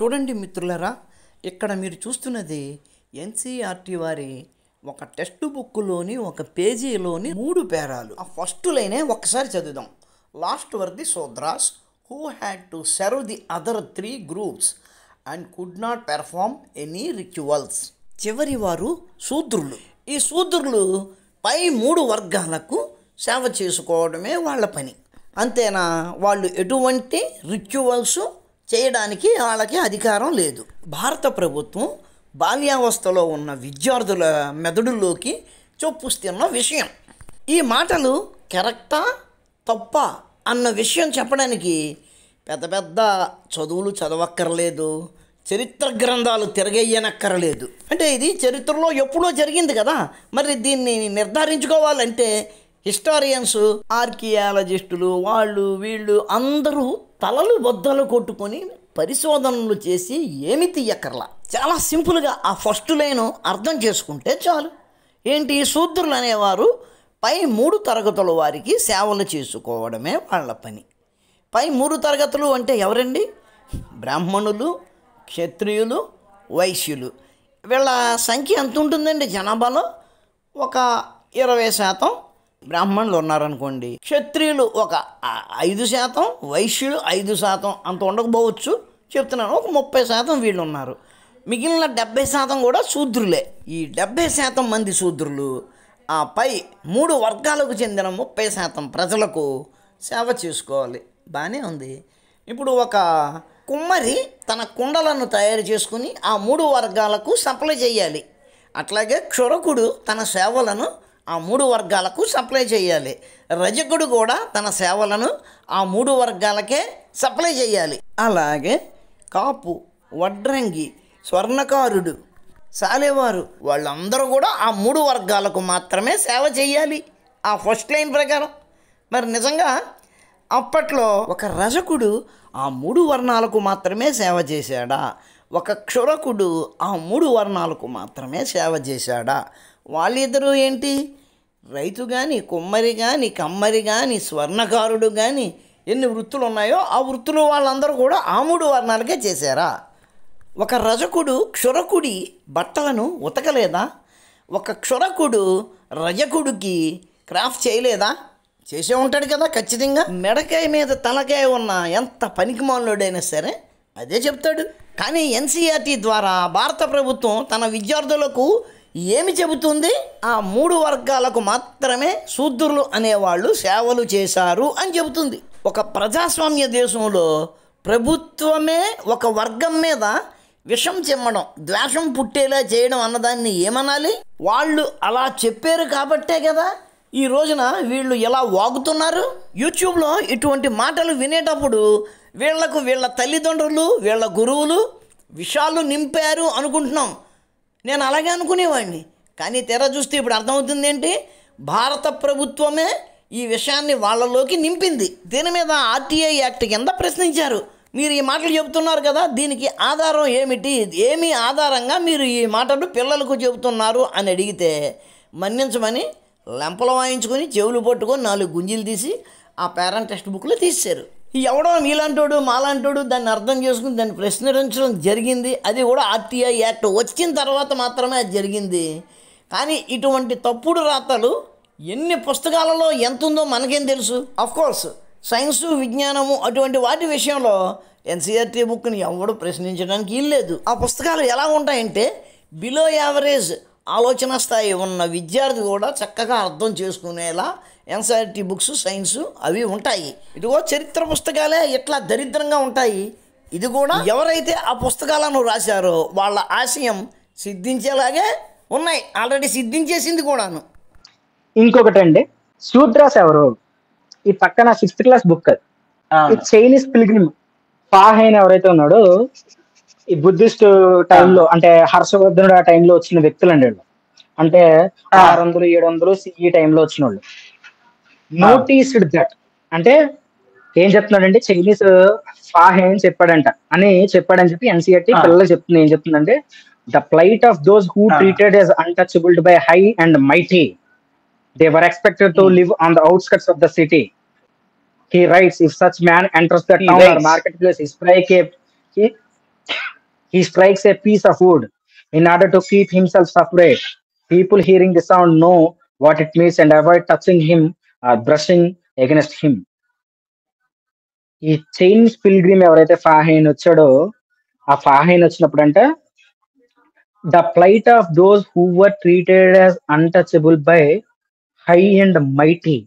చూడండి మిత్రులారా, ఇక్కడ మీరు చూస్తున్నది ఎన్సీఆర్టీ వారి ఒక టెక్స్ట్ బుక్లోని ఒక పేజీలోని 3 పేరాలు. ఆ ఫస్ట్ లైనే ఒక్కసారి చదువుదాం. Last were the Shudras who had to serve the other 3 groups and could not perform any rituals. చివరి వారు శూద్రులు. ఈ శూద్రులు పై 3 వర్గాలకు సేవ చేసుకోవడమే వాళ్ళ పని. అంతేనా? వాళ్ళు ఎటువంటి రిచువల్స్ చేయడానికి వాళ్ళకి అధికారం లేదు. భారత ప్రభుత్వం బాల్యావస్థలో ఉన్న విద్యార్థుల మెదడులోకి చొప్పుస్తున్న విషయం. ఈ మాటలు కరెక్టా తప్పా అన్న విషయం చెప్పడానికి పెద్ద పెద్ద చదువులు చదవక్కర్లేదు, చరిత్ర గ్రంథాలు తిరగయ్యనక్కర్లేదు. అంటే ఇది చరిత్రలో ఎప్పుడో జరిగింది కదా. మరి దీన్ని నిర్ధారించుకోవాలంటే హిస్టారియన్స్, ఆర్కియాలజిస్టులు, వాళ్ళు వీళ్ళు అందరూ తలలు బద్దలు కొట్టుకొని పరిశోధనలు చేసి ఏమి తీయక్కర్లా. చాలా సింపుల్గా ఆ ఫస్ట్ లైను అర్థం చేసుకుంటే చాలు. ఏంటి? శూద్రులు అనేవారు పై 3 తరగతుల వారికి సేవలు చేసుకోవడమే వాళ్ళ పని. పై 3 తరగతులు అంటే ఎవరండి? బ్రాహ్మణులు, క్షత్రియులు, వైశ్యులు. వీళ్ళ సంఖ్య ఎంత ఉంటుందండి జనాభాలో? ఒక 20% బ్రాహ్మణులు ఉన్నారనుకోండి, క్షత్రియులు ఒక 5%, వైశ్యులు 5% అంత ఉండకపోవచ్చు చెప్తున్నాను. ఒక 30% వీళ్ళు ఉన్నారు. మిగిలిన 70% కూడా శూద్రులే. ఈ 70% మంది శూద్రులు ఆ పై 3 వర్గాలకు చెందిన 30% ప్రజలకు సేవ చేసుకోవాలి. బాగానే ఉంది. ఇప్పుడు ఒక కుమ్మరి తన కుండలను తయారు చేసుకుని ఆ 3 వర్గాలకు సప్లై చేయాలి. అట్లాగే క్షురకుడు తన సేవలను ఆ 3 వర్గాలకు సప్లై చేయాలి. రజకుడు కూడా తన సేవలను ఆ 3 వర్గాలకే సప్లై చేయాలి. అలాగే కాపు, వడ్రంగి, స్వర్ణకారుడు, సాలేవారు వాళ్ళందరూ కూడా ఆ 3 వర్గాలకు మాత్రమే సేవ చేయాలి ఆ ఫస్ట్ లైన్ ప్రకారం. మరి నిజంగా అప్పట్లో ఒక రజకుడు ఆ 3 వర్ణాలకు మాత్రమే సేవ చేశాడా? ఒక క్షురకుడు ఆ 3 వర్ణాలకు మాత్రమే సేవ చేశాడా? వాళ్ళిద్దరూ ఏంటి? రైతు కానీ, కుమ్మరి కానీ, కమ్మరి కానీ, స్వర్ణకారుడు కానీ, ఎన్ని వృత్తులు ఉన్నాయో ఆ వృత్తులు వాళ్ళందరూ కూడా ఆ 3 వర్ణాలకే చేశారా? ఒక రజకుడు క్షురకుడి బట్టలను ఉతకలేదా? ఒక క్షురకుడు రజకుడికి క్రాఫ్ట్ చేయలేదా? చేసే ఉంటాడు కదా ఖచ్చితంగా. మెడకాయ మీద తలకాయ ఉన్న ఎంత పనికిమాలోడైనా సరే అదే చెప్తాడు. కానీ ఎన్సీఆర్టీ ద్వారా భారత ప్రభుత్వం తన విద్యార్థులకు ఏమి చెబుతుంది? ఆ 3 వర్గాలకు మాత్రమే శూద్రులు అనేవాళ్ళు సేవలు చేశారు అని చెబుతుంది. ఒక ప్రజాస్వామ్య దేశంలో ప్రభుత్వమే ఒక వర్గం మీద విషం చిమ్మడం, ద్వేషం పుట్టేలా చేయడం అన్నదాన్ని ఏమనాలి? వాళ్ళు అలా చెప్పారు కాబట్టే కదా ఈ రోజున వీళ్ళు ఎలా వాగుతున్నారు. యూట్యూబ్లో ఇటువంటి మాటలు వినేటప్పుడు వీళ్లకు వీళ్ళ తల్లిదండ్రులు, వీళ్ళ గురువులు విషాలు నింపారు అనుకుంటున్నాం. నేను అలాగే అనుకునేవాడిని. కానీ తెర చూస్తే ఇప్పుడు అర్థమవుతుంది ఏంటి? భారత ప్రభుత్వమే ఈ విషయాన్ని వాళ్ళలోకి నింపింది. దీని మీద ఆర్టీఐ యాక్ట్ కింద ప్రశ్నించారు. మీరు ఈ మాటలు చెబుతున్నారు కదా, దీనికి ఆధారం ఏమిటి? ఏమి ఆధారంగా మీరు ఈ మాటలు పిల్లలకు చెబుతున్నారు అని అడిగితే మన్నించమని లెంపలు వాయించుకొని చెవులు పట్టుకొని 4 గుంజీలు తీసి ఆ పేరెంట్ టెక్స్ట్ బుక్లో తీశారు. ఎవడో మీలాంటోడు మాలాంటోడు దాన్ని అర్థం చేసుకుని దాన్ని ప్రశ్నించడం జరిగింది. అది కూడా ఆర్టీఐ యాక్ట్ వచ్చిన తర్వాత మాత్రమే అది జరిగింది. కానీ ఇటువంటి తప్పుడు రాతలు ఎన్ని పుస్తకాలలో ఎంత ఉందో మనకేం తెలుసు? అఫ్కోర్స్ సైన్సు, విజ్ఞానము అటువంటి వాటి విషయంలో ఎన్సీఆర్టీ బుక్ని ఎవడు ప్రశ్నించడానికి వీల్లేదు. ఆ పుస్తకాలు ఎలా ఉంటాయంటే బిలో యావరేజ్ ఆలోచన స్థాయి ఉన్న విద్యార్థి కూడా చక్కగా అర్థం చేసుకునేలా ఎన్సీఆర్టీ బుక్స్, సైన్సు అవి ఉంటాయి. ఇదిగో చరిత్ర పుస్తకాలే ఇట్లా దరిద్రంగా ఉంటాయి. ఇది కూడా ఎవరైతే ఆ పుస్తకాలను రాశారో వాళ్ళ ఆశయం సిద్ధించేలాగే ఉన్నాయి. ఆల్రెడీ సిద్ధించేసింది కూడాను. ఇంకొకటి అండి, శూద్రాస్ ఎవరు? ఈ పక్కన 6th క్లాస్ బుక్, ఈ చైనీస్ పిల్గ్రిమ్ ఫాహైన్ ఎవరైతే ఉన్నాడో ఈ బుద్ధిస్ట్ టైంలో, అంటే హర్షవర్ధనుడు ఆ టైంలో వచ్చిన వ్యక్తులు అండి. అంటే 600, 700 CE టైంలో వచ్చిన వాళ్ళు. నోటీస్డ్ దట్, అంటే ఏం చెప్తున్నాడంటే చైనీస్ ఫాహైన్ చెప్పాడని చెప్పి ఎన్సీఆర్టీ పిల్లలు చెప్తుంది. ఏం చెప్తుందంటే the plight of those who treated as untouchable by high and mighty, they were expected to live on the outskirts of the city. He writes, if such man enters the town or marketplace, he He strikes a piece of wood in order to keep himself separate. People hearing the sound know what it means and avoid touching him or brushing against him. ఈ Chinese pilgrim ఎవరైతే Fahien వచ్చాడో ఆ Fahien వచ్చినప్పుడు అంటే the plight of those who were treated as untouchable by high and mighty.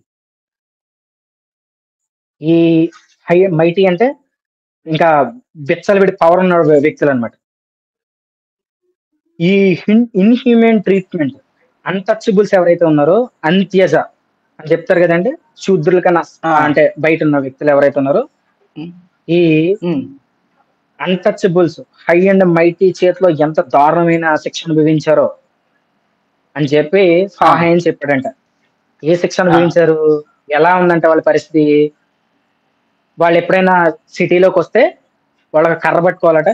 ఈ high mighty అంటే ఇంకా విడి పవర్ ఉన్న వ్యక్తులు అనమాట. ఈ ఇన్హ్యూమన్ ట్రీట్మెంట్ అన్టచబుల్స్ ఎవరైతే ఉన్నారో అంత్యజ అని చెప్తారు కదండి, శూద్రుల కన్నా అంటే బయట ఉన్న వ్యక్తులు ఎవరైతే ఉన్నారో ఈ అన్టచబుల్స్ హై అండ్ మైటీ చేతిలో ఎంత దారుణమైన శిక్ష అనుభవించారో అని చెప్పి ఫాహైన్ చెప్పాడంట. ఏ శిక్ష అనుభవించారు, ఎలా ఉందంటే వాళ్ళ పరిస్థితి, వాళ్ళు ఎప్పుడైనా సిటీలోకి వస్తే వాళ్ళకి కర్ర పట్టుకోవాలట,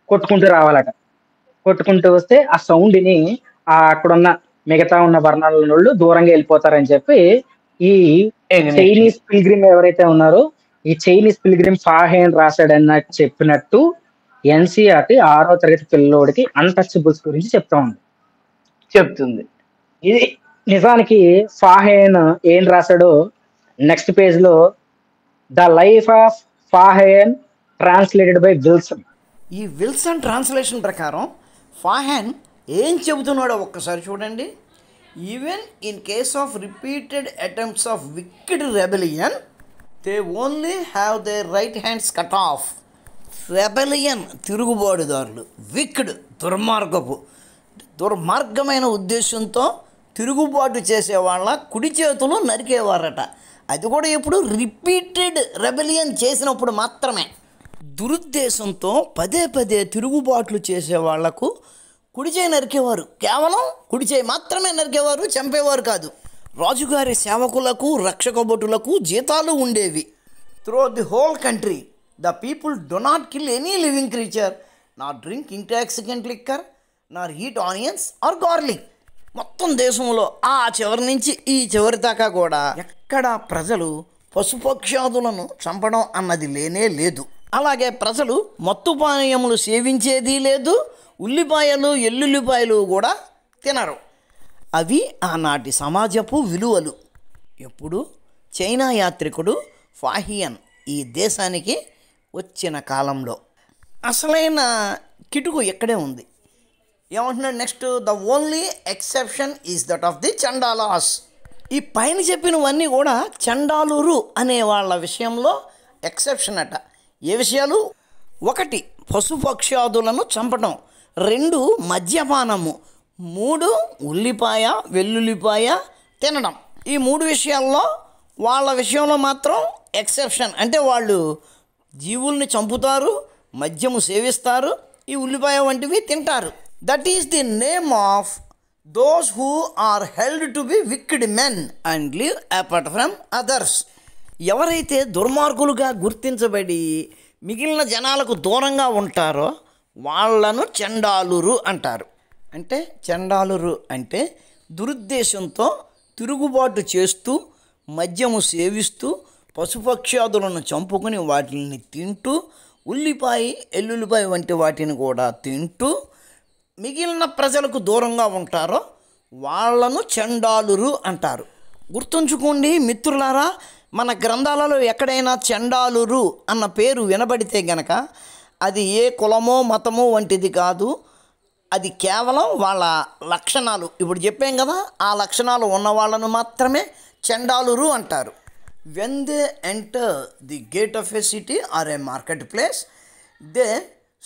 కొట్టుకుంటూ రావాలట. కొట్టుకుంటూ వస్తే ఆ సౌండ్ ని అక్కడున్న మిగతా ఉన్న వర్ణాల వాళ్ళు దూరంగా వెళ్ళిపోతారని చెప్పి ఈ చైనీస్ పిల్గ్రిమ్ ఎవరైతే ఉన్నారో ఈ చైనీస్ పిల్గ్రిమ్ ఫాహైన్ రాశాడన్న చెప్పినట్టు ఎన్సీఆర్టీ 6వ తరగతి పిల్లోడికి అన్టచబుల్స్ గురించి చెప్తుంది. ఇది నిజానికి ఫాహైన్ ఏం రాశాడో నెక్స్ట్ పేజ్ లో the life of Fahien translated by Wilson. ఈ విల్సన్ ట్రాన్స్లేషన్ ప్రకారం ఫాహైన్ ఏం చెబుతున్నాడో ఒక్కసారి చూడండి. Even in case of repeated attempts of wicked rebellion they only have their right hands cut off. Rebellion తిరుగుబాటుదారులు, విక్డ్ దుర్మార్గమైన ఉద్దేశంతో తిరుగుబాటు చేసే వాళ్ళ కుడి చేతులు నరికేవారట. అది కూడా ఎప్పుడు రిపీటెడ్ రెబెలియన్ చేసినప్పుడు మాత్రమే. దురుద్దేశంతో పదే పదే తిరుగుబాట్లు చేసే వాళ్లకు కుడిచేయి నరికేవారు. కేవలం కుడిచేయి మాత్రమే నరికేవారు, చంపేవారు కాదు. రాజుగారి సేవకులకు రక్షక భటులకు జీతాలు ఉండేవి. Through the whole country the people do not kill any living creature, not drink intoxicant liquor, not eat onions or garlic. మొత్తం దేశంలో ఆ చివరి నుంచి ఈ చివరి దాకా కూడా ఎక్కడ ప్రజలు పశుపక్షాదులను చంపడం అన్నది లేనే లేదు. అలాగే ప్రజలు మత్తు పానీయములు సేవించేది లేదు. ఉల్లిపాయలు ఎల్లుల్లిపాయలు కూడా తినరు. అవి ఆనాటి సమాజపు విలువలు. ఎప్పుడు చైనా యాత్రికుడు ఫాహియన్ ఈ దేశానికి వచ్చిన కాలంలో అసలైన కిటుకు ఎక్కడే ఉంది. ఏమంటున్నాడు next, the only exception is that of the Chandalas. ఈ పైన చెప్పినవన్నీ కూడా చండాలురు అనే వాళ్ళ విషయంలో ఎక్సెప్షన్ అట. ఏ విషయాలు? 1 పశుపక్షాదులను చంపటం, 2 మద్యపానము, 3 ఉల్లిపాయ వెల్లుల్లిపాయ తినడం. ఈ 3 విషయాల్లో వాళ్ళ విషయంలో మాత్రం ఎక్సెప్షన్. అంటే వాళ్ళు జీవుల్ని చంపుతారు, మద్యము సేవిస్తారు, ఈ ఉల్లిపాయ వంటివి తింటారు. That is the name of those who are held to be wicked men and live apart from others. ఎవరైతే దుర్మార్గులుగా గుర్తించబడి మిగిలిన జనాలకు దూరంగా ఉంటారో వాళ్లను చండాలురు అంటారు. అంటే చండాలురు అంటే దురుద్దేశంతో తిరుగుబాటు చేస్తూ మద్యము సేవిస్తూ పశుపక్షాదులను చంపుకొని వాటిని తింటూ ఉల్లిపాయ ఎల్లుల్లిపాయ వంటి వాటిని కూడా తింటూ మిగిలిన ప్రజలకు దూరంగా ఉంటారో వాళ్లను చండాలురు అంటారు. గుర్తుంచుకోండి మిత్రులారా, మన గ్రంథాలలో ఎక్కడైనా చండాలురు అన్న పేరు వినబడితే గనక అది ఏ కులమో మతమో వంటిది కాదు. అది కేవలం వాళ్ళ లక్షణాలు. ఇప్పుడు చెప్పాం కదా, ఆ లక్షణాలు ఉన్న వాళ్ళను మాత్రమే చండాలురు అంటారు. When they enter the gate of a city or a market place they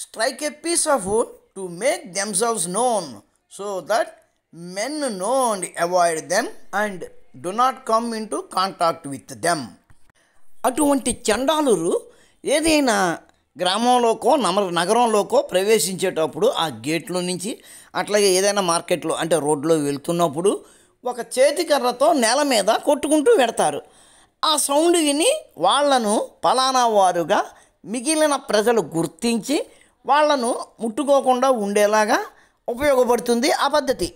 strike a piece of wood to make themselves known so that men know and avoid them and do not come in to contact with them. అటువంటి చండాలురు ఏదైనా గ్రామంలోకో నగరంలోకో ప్రవేశించేటప్పుడు ఆ గేట్లో నుంచి అట్లాగే ఏదైనా మార్కెట్లో అంటే రోడ్లో వెళ్తున్నప్పుడు ఒక చేతికర్రతో నేల మీద కొట్టుకుంటూ పెడతారు. ఆ సౌండ్ విని వాళ్లను పలానా వారుగా మిగిలిన ప్రజలు గుర్తించి వాళ్లను ముట్టుకోకుండా ఉండేలాగా ఉపయోగపడుతుంది ఆ పద్ధతి.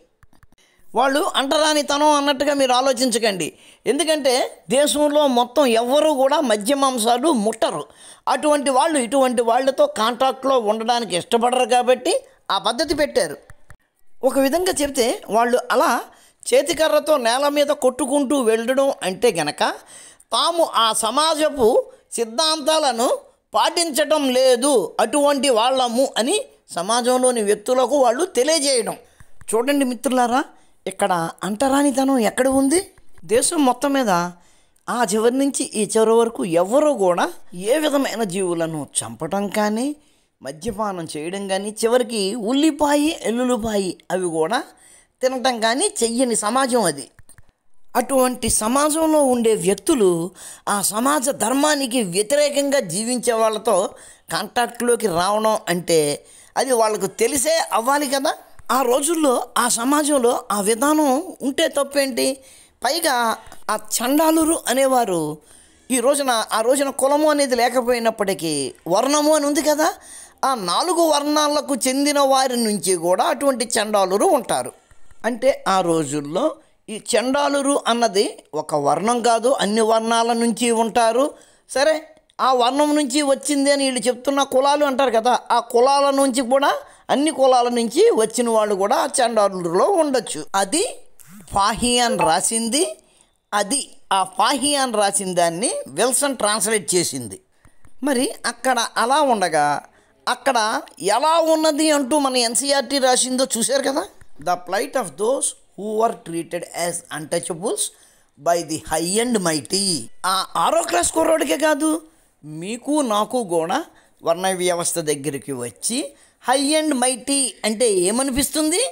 వాళ్ళు అంటరానితనం అన్నట్టుగా మీరు ఆలోచించకండి. ఎందుకంటే దేశంలో మొత్తం ఎవ్వరూ కూడా మద్య మాంసాలు ముట్టరు. అటువంటి వాళ్ళు ఇటువంటి వాళ్ళతో కాంటాక్ట్లో ఉండడానికి ఇష్టపడరు కాబట్టి ఆ పద్ధతి పెట్టారు. ఒక విధంగా చెప్తే వాళ్ళు అలా చేతికర్రతో నేల మీద కొట్టుకుంటూ వెళ్ళడం అంటే గనక తాము ఆ సమాజపు సిద్ధాంతాలను పాటించటం లేదు, అటువంటి వాళ్ళము అని సమాజంలోని వ్యక్తులకు వాళ్ళు తెలియజేయడం. చూడండి మిత్రులారా, ఇక్కడ అంటరానితనం ఎక్కడ ఉంది? దేశం మొత్తం మీద ఆ చివరి నుంచి ఈ చివరి వరకు ఎవరు కూడా ఏ విధమైన జీవులను చంపటం కానీ మద్యపానం చేయడం కానీ చివరికి ఉల్లిపాయి ఎల్లుల్లిపాయి అవి కూడా తినటం కానీ చెయ్యని సమాజం అది. అటువంటి సమాజంలో ఉండే వ్యక్తులు ఆ సమాజ ధర్మానికి వ్యతిరేకంగా జీవించే వాళ్ళతో కాంటాక్ట్లోకి రావడం అంటే అది వాళ్ళకు తెలిసే అవ్వాలి కదా. ఆ రోజుల్లో ఆ సమాజంలో ఆ విధానం ఉంటే తప్పేంటి? పైగా ఆ చండాలురు అనేవారు ఆ రోజున కులము అనేది లేకపోయినప్పటికీ వర్ణము అని ఉంది కదా, ఆ 4 వర్ణాలకు చెందిన వారి నుంచి కూడా అటువంటి చండాలురు ఉంటారు. అంటే ఆ రోజుల్లో ఈ చండాలురు అన్నది ఒక వర్ణం కాదు, అన్ని వర్ణాల నుంచి ఉంటారు. సరే, ఆ వర్ణం నుంచి వచ్చింది అని వీళ్ళు చెప్తున్న కులాలు అంటారు కదా, ఆ కులాల నుంచి కూడా అన్ని కులాల నుంచి వచ్చిన వాళ్ళు కూడా ఆ చండాలురులో ఉండొచ్చు. అది ఫాహియాన్ రాసింది. ఆ ఫాహియాన్ రాసిన దాన్ని విల్సన్ ట్రాన్స్లేట్ చేసింది. మరి అక్కడ అలా ఉండగా అక్కడ ఎలా ఉన్నది అంటూ మన ఎన్సీఆర్టీ రాసిందో చూశారు కదా. The plight of those who are treated as untouchables by the high and mighty. ఆ 6వ క్లాస్ కుర్రోడికే కాదు, మీకు నాకు కూడా వర్ణ వ్యవస్థ దగ్గరికి వచ్చి హై అండ్ మైటీ అంటే ఏమనిపిస్తుంది?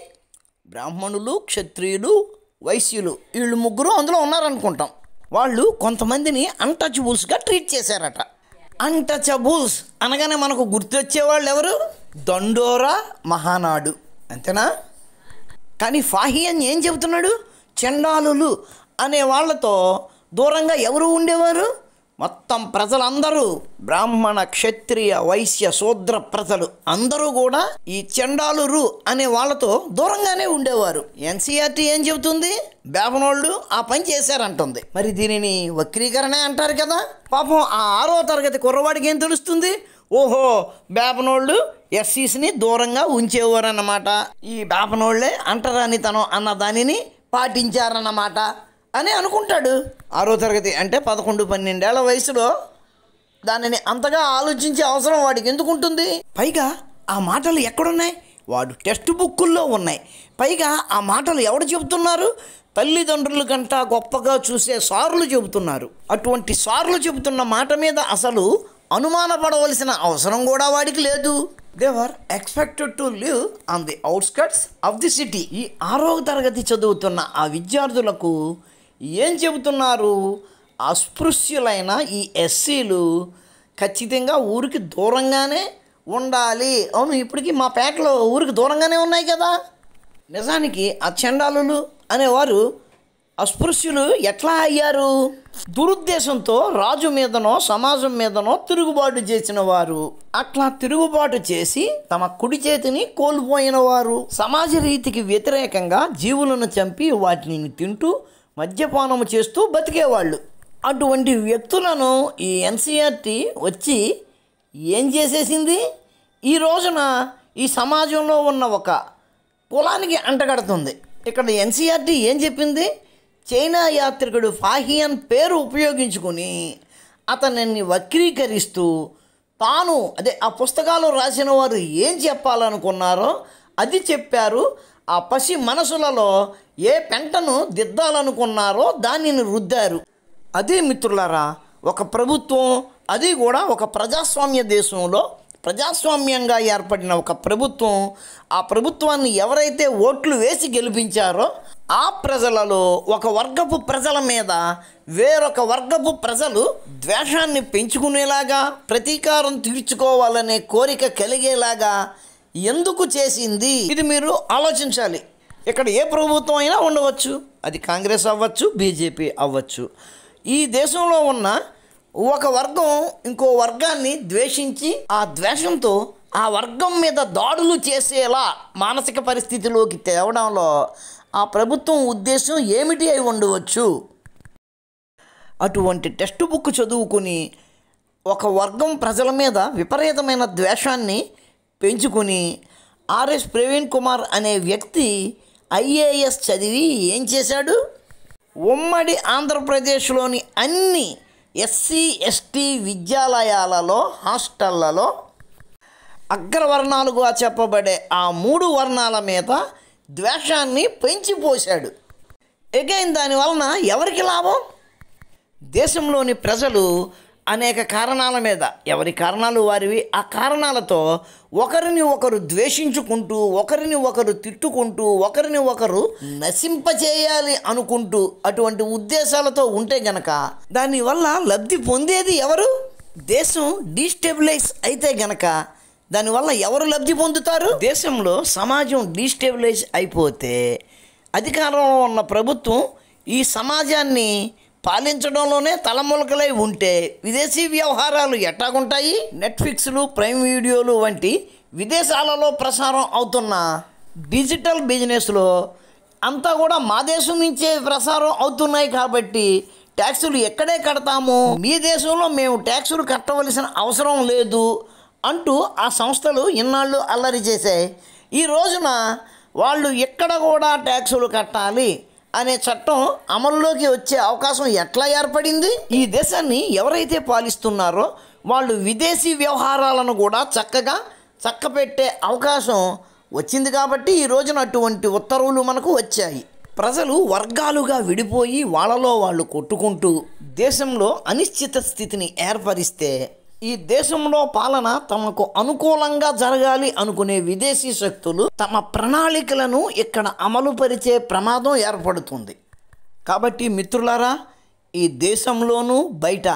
బ్రాహ్మణులు, క్షత్రియులు, వైశ్యులు వీళ్ళు ముగ్గురు అందులో ఉన్నారనుకుంటాం. వాళ్ళు కొంతమందిని అన్టచబుల్స్గా ట్రీట్ చేశారట. అన్టచబుల్స్ అనగానే మనకు గుర్తొచ్చేవాళ్ళు ఎవరు? దండోరా మహానాడు, అంతేనా? కానీ ఫాహియాన్ ఏం చెబుతున్నాడు? చండాలులు అనే వాళ్ళతో దూరంగా ఎవరు ఉండేవారు? మొత్తం ప్రజలందరూ, బ్రాహ్మణ, క్షత్రియ, వైశ్య, శూద్ర ప్రజలు అందరూ కూడా ఈ చండాలురు అనే వాళ్ళతో దూరంగానే ఉండేవారు. ఎన్సీఆర్టీ ఏం చెబుతుంది? బేపనోళ్ళు ఆ పని చేశారంటుంది. మరి దీనిని వక్రీకరణే అంటారు కదా. పాపం ఆ 6వ తరగతి కుర్రవాడికి ఏం తెలుస్తుంది? ఓహో, బేపనోళ్ళు ఎస్సీస్ని దూరంగా ఉంచేవారన్నమాట, ఈ బేపనోళ్ళే అంటరానితనం అన్న దానిని పాటించారన్నమాట అని అనుకుంటాడు. 6వ తరగతి అంటే 11-12 ఏళ్ల వయసులో దానిని అంతగా ఆలోచించే అవసరం వాడికి ఎందుకు ఉంటుంది? పైగా ఆ మాటలు ఎక్కడున్నాయి? వాడు టెక్స్ట్ బుక్కుల్లో ఉన్నాయి. పైగా ఆ మాటలు ఎవడు చెబుతున్నారు? తల్లిదండ్రుల కంటా గొప్పగా చూసే సార్లు చెబుతున్నారు. అటువంటి సార్లు చెబుతున్న మాట మీద అసలు అనుమానపడవలసిన అవసరం కూడా వాడికి లేదు. They were expected to live on the outskirts of the city. ఈ 6వ తరగతి చదువుతున్న ఆ విద్యార్థులకు ఏం చెబుతున్నారు? అస్పృశ్యులైన ఈ ఎస్సీలు ఖచ్చితంగా ఊరికి దూరంగానే ఉండాలి. అవును, ఇప్పటికీ మా పేటలో ఊరికి దూరంగానే ఉన్నాయి కదా. నిజానికి ఆ చండాలులు అనేవారు అస్పృశ్యులు ఎట్లా అయ్యారు? దురుద్దేశంతో రాజు మీదనో సమాజం మీదనో తిరుగుబాటు చేసిన వారు. అట్లా తిరుగుబాటు చేసి తమ కుడి చేతిని కోల్పోయిన వారు. సమాజ రీతికి వ్యతిరేకంగా జీవులను చంపి వాటిని తింటూ మద్యపానము చేస్తూ బతికేవాళ్ళు. అటువంటి వ్యక్తులను ఈ ఎన్సీఆర్టీ వచ్చి ఏం చేసేసింది? ఈ రోజున ఈ సమాజంలో ఉన్న ఒక కులానికి అంటగడుతుంది. ఇక్కడ ఎన్సీఆర్టీ ఏం చెప్పింది? చైనా యాత్రికుడు ఫాహియాన్ పేరు ఉపయోగించుకొని అతనిని వక్రీకరిస్తూ తాను ఆ పుస్తకాలు రాసిన వారు ఏం చెప్పాలనుకున్నారో అది చెప్పారు. ఆ పసి మనసులలో ఏ పెంటను దిద్దాలనుకున్నారో దానిని రుద్దారు. అదే మిత్రులారా ఒక ప్రభుత్వం, అది కూడా ఒక ప్రజాస్వామ్య దేశంలో ప్రజాస్వామ్యంగా ఏర్పడిన ఒక ప్రభుత్వం. ఆ ప్రభుత్వాన్ని ఎవరైతే ఓట్లు వేసి గెలిపించారో ఆ ప్రజలలో ఒక వర్గపు ప్రజల మీద వేరొక వర్గపు ప్రజలు ద్వేషాన్ని పెంచుకునేలాగా, ప్రతీకారం తీర్చుకోవాలనే కోరిక కలిగేలాగా ఎందుకు చేసింది? ఇది మీరు ఆలోచించాలి. ఇక్కడ ఏ ప్రభుత్వం అయినా ఉండవచ్చు, అది కాంగ్రెస్ అవ్వచ్చు, బీజేపీ అవ్వచ్చు. ఈ దేశంలో ఉన్న ఒక వర్గం ఇంకో వర్గాన్ని ద్వేషించి ఆ ద్వేషంతో ఆ వర్గం మీద దాడులు చేసేలా మానసిక పరిస్థితిలోకి తేవడంలో ఆ ప్రభుత్వం ఉద్దేశం ఏమిటి అయి ఉండవచ్చు? అటువంటి టెక్స్ట్ బుక్ చదువుకుని ఒక వర్గం ప్రజల మీద విపరీతమైన ద్వేషాన్ని పెంచుకుని ఆర్ఎస్ ప్రవీణ్ కుమార్ అనే వ్యక్తి ఐఏఎస్ చదివి ఏం చేశాడు? ఉమ్మడి ఆంధ్రప్రదేశ్లోని అన్ని ఎస్సీ ఎస్టీ విద్యాలయాలలో హాస్టళ్లలో అగ్రవర్ణాలుగా చెప్పబడే ఆ 3 వర్ణాల మీద ద్వేషాన్ని పెంచిపోశాడు. అగైన్ దానివలన ఎవరికి లాభం? దేశంలోని ప్రజలు అనేక కారణాల మీద, ఎవరి కారణాలు వారివి, ఆ కారణాలతో ఒకరిని ఒకరు ద్వేషించుకుంటూ, ఒకరిని ఒకరు తిట్టుకుంటూ, ఒకరిని ఒకరు నశింపచేయాలి అనుకుంటూ అటువంటి ఉద్దేశాలతో ఉంటే గనక దానివల్ల లబ్ధి పొందేది ఎవరు? దేశం డీస్టెబిలైజ్ అయితే గనక దానివల్ల ఎవరు లబ్ధి పొందుతారు? దేశంలో సమాజం డీస్టెబిలైజ్ అయిపోతే అధికారంలో ఉన్న ప్రభుత్వం ఈ సమాజాన్ని పాలించడంలోనే తలములకలై ఉంటే విదేశీ వ్యవహారాలు ఎట్టాగుంటాయి? నెట్ఫ్లిక్స్లు, ప్రైమ్ వీడియోలు వంటి విదేశాలలో ప్రసారం అవుతున్న డిజిటల్ బిజినెస్లో అంతా కూడా మా దేశం నుంచే ప్రసారం అవుతున్నాయి కాబట్టి ట్యాక్సులు ఎక్కడే కడతాము, మీ దేశంలో మేము ట్యాక్సులు కట్టవలసిన అవసరం లేదు అంటూ ఆ సంస్థలు ఇన్నాళ్ళు అల్లరి చేశాయి. ఈ రోజున వాళ్ళు ఎక్కడ కూడా ట్యాక్సులు కట్టాలి అనే చట్టం అమలులోకి వచ్చే అవకాశం ఎట్లా ఏర్పడింది? ఈ దేశాన్ని ఎవరైతే పాలిస్తున్నారో వాళ్ళు విదేశీ వ్యవహారాలను కూడా చక్కగా చక్కపెట్టే అవకాశం వచ్చింది కాబట్టి ఈ రోజున అటువంటి ఉత్తర్వులు మనకు వచ్చాయి. ప్రజలు వర్గాలుగా విడిపోయి వాళ్ళలో వాళ్ళు కొట్టుకుంటూ దేశంలో అనిశ్చిత స్థితిని ఏర్పరిస్తే ఈ దేశంలో పాలన తమకు అనుకూలంగా జరగాలి అనుకునే విదేశీ శక్తులు తమ ప్రణాళికలను ఇక్కడ అమలుపరిచే ప్రమాదం ఏర్పడుతుంది. కాబట్టి మిత్రులారా, ఈ దేశంలోనూ బయట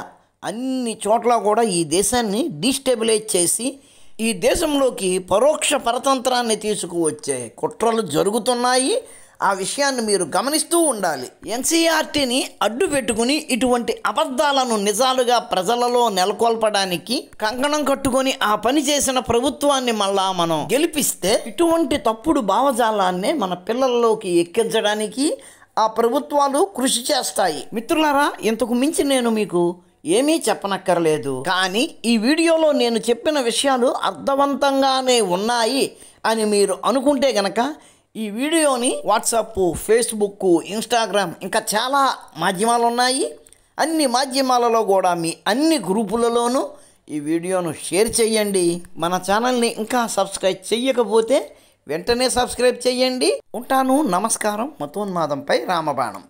అన్ని చోట్ల కూడా ఈ దేశాన్ని డీస్టెబిలైజ్ చేసి ఈ దేశంలోకి పరోక్ష పరతంత్రాన్ని తీసుకువచ్చే కుట్రలు జరుగుతున్నాయి. ఆ విషయాన్ని మీరు గమనిస్తూ ఉండాలి. ఎన్సీఆర్టీని అడ్డు పెట్టుకుని ఇటువంటి అబద్ధాలను నిజాలుగా ప్రజలలో నెలకొల్పడానికి కంకణం కట్టుకొని ఆ పని చేసిన ప్రభుత్వాన్ని మళ్ళా మనం గెలిపిస్తే ఇటువంటి తప్పుడు భావజాలాన్నే మన పిల్లల్లోకి ఎక్కించడానికి ఆ ప్రభుత్వాలు కృషి చేస్తాయి. మిత్రులారా, ఇంతకు మించి నేను మీకు ఏమీ చెప్పనక్కర్లేదు. కానీ ఈ వీడియోలో నేను చెప్పిన విషయాలు అర్థవంతంగానే ఉన్నాయి అని మీరు అనుకుంటే గనక ఈ వీడియోని వాట్సాప్, ఫేస్బుక్, ఇన్స్టాగ్రామ్ ఇంకా చాలా మాధ్యమాలు ఉన్నాయి. అన్ని మాధ్యమాలలో కూడా మీ అన్ని గ్రూపులలోనూ ఈ వీడియోను షేర్ చేయండి. మన ఛానల్ని ఇంకా సబ్స్క్రైబ్ చేయకపోతే వెంటనే సబ్స్క్రైబ్ చేయండి. ఉంటాను. నమస్కారం. మతోన్మాదంపై రామబాణం.